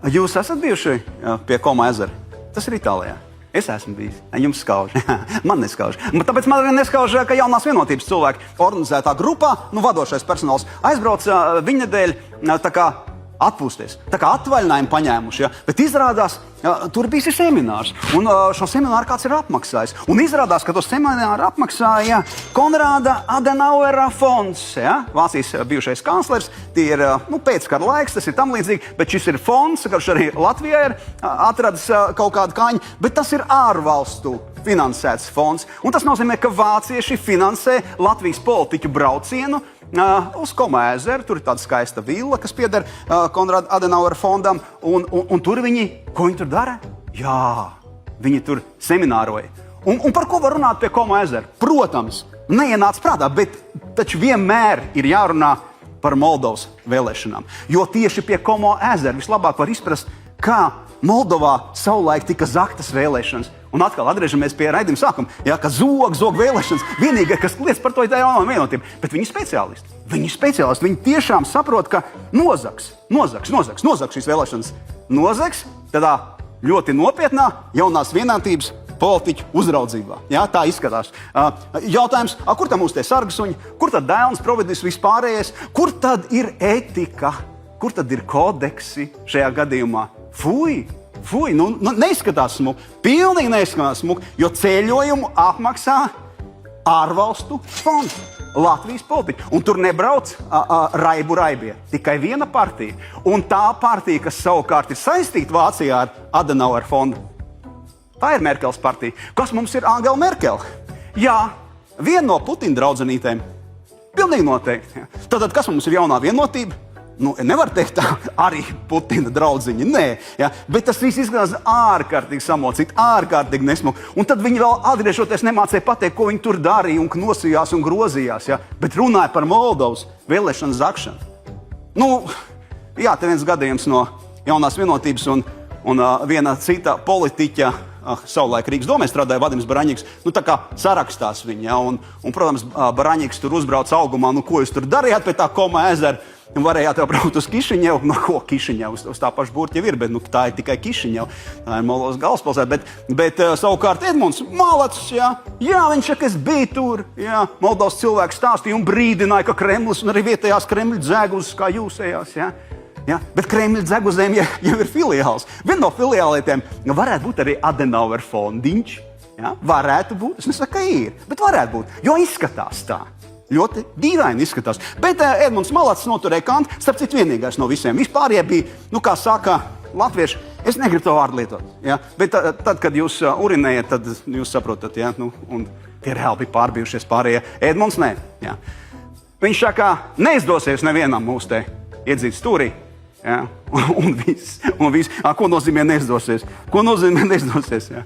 Jūs esat bijuši pie Koma ezera? Tas ir Itālijā. Es esmu bijis. Jums skauž. Man neskauž. Tāpēc man arī neskauž, ka jaunās vienotības cilvēki organizētā grupā, vadošais personāls, aizbrauca viņa dēļ tā kā atpūsties. Tā kā atvaļinājumu paņēmuši. Ja? Bet izrādās, tur bija seminārs. Un šo semināru kāds ir apmaksājis. Un izrādās, ka to semināru apmaksāja Konrāda Adenauera fonds. Ja? Vācijas bijušais kanclers. Tie ir pēckara laiks, tas ir tam līdzīgi. Bet šis ir fonds, kurš arī Latvijā ir atradis kaut kādu kaņu. Bet tas ir ārvalstu finansēts fonds. Un tas nozīmē, ka vācieši finansē Latvijas politiķu braucienu uz Koma ezeru. Tur ir tāda skaista villa, kas pieder Konrāda Adenauera fondam. Un tur ko viņi tur dara? Jā, viņi tur semināroja. Un par ko var runāt pie Koma ezera? Protams, neienāca prātā, bet taču vienmēr ir jārunā par Moldovas vēlēšanām. Jo tieši pie Koma ezera vislabāk var izprast, kā Moldovā savulaik tika zaktas vēlēšanas. Un atkal atgriežamies pie raidījuma sākuma, ka zog vēlēšanas. Vienīgais, kas kliedz par to, ir tā jaunā vienotība. Bet viņi ir speciālisti. Viņi tiešām saprot, ka nozags šīs vēlēšanas. Nozags tādā ļoti nopietnā jaunās vienotības politiķu uzraudzībā. Jā, tā izskatās. Jautājums, kur tad mūs tie sargsuņi, kur tad dēlns, providis, vispārējais, kur tad ir etika, kur tad ir kodeksi šajā gadījumā? Fui, neizskatās smuki, pilnīgi neizskatās smuki, jo ceļojumu apmaksā ārvalstu fonds, Latvijas politiķi. Un tur nebrauc raibie, tikai viena partija. Un tā partija, kas savukārt ir saistīta Vācijā ar Adenauer fondu, tā ir Merkels partija. Kas mums ir Angela Merkel? Jā, viena no Putina draudzenītēm. Pilnīgi noteikti. Tātad, kas mums ir jaunā vienotība? Nevar teikt tā, arī Putina draudziņi, nē. Ja? Bet tas viss izskatās ārkārtīgi samocīt, ārkārtīgi nesmuki. Un tad viņi vēl atgriežoties nemācēja pateikt, ko viņi tur darīja un nosījās un grozījās. Ja? Bet runāja par Moldovas vēlēšanu zakšanu. Jā, te viens gadījums no jaunās vienotības un viena cita politiķa, savulaik Rīgas domē strādāja Vadims Baraņiks, tā kā sarakstās viņi. Ja? Un, protams, Baraņiks tur uzbrauc augumā, ko jūs tur darījāt pie tā Koma ezera? Varējāt jau braukt uz Kišiņevu, ko Kišiņevu, uz tā paša burta jau ir, bet tā ir tikai Kišiņeva, tā ir Moldovas galvaspilsēta, bet savukārt Edmunds Malacis, jā, viņš saka, es biju tur, jā, Moldovas cilvēki stāstīja un brīdināja, ka Kremlis un arī vietējās Kremļa dzeguzes, kā jūs ejās, jā. Ja? Bet Kremļa dzeguzēm jau ir filiāls. Viena no filiālietēm varētu būt arī Adenauer fondiņš, ja? Varētu būt, es nesaku, ka ir, bet varētu būt, jo izskatās tā. Ļoti dīvaini izskatās. Bet Edmunds Malacis noturēja kantu, starp citu vienīgais no visiem. Vispārie bija, kā saka latvieši, es negribu to vārdu lietot. Ja? Bet tad, kad jūs urinējat, tad jūs saprotat, ja? Un tie reāli bija pārbijušies pārējie. Edmunds nē. Ja? Viņš saka, neizdosies nevienam mūs te iedzīt stūrī. Ja? Un viss. Ko nozīmē neizdosies? Ko nozīmē neizdosies? Ja?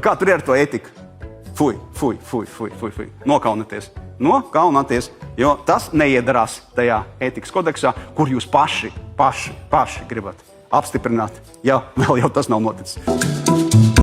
Kā tur ir ar to etiku? Fui. Nokaunāties, jo tas neiedarās tajā ētikas kodeksā, kur jūs paši gribat apstiprināt, ja vēl jau tas nav noticis.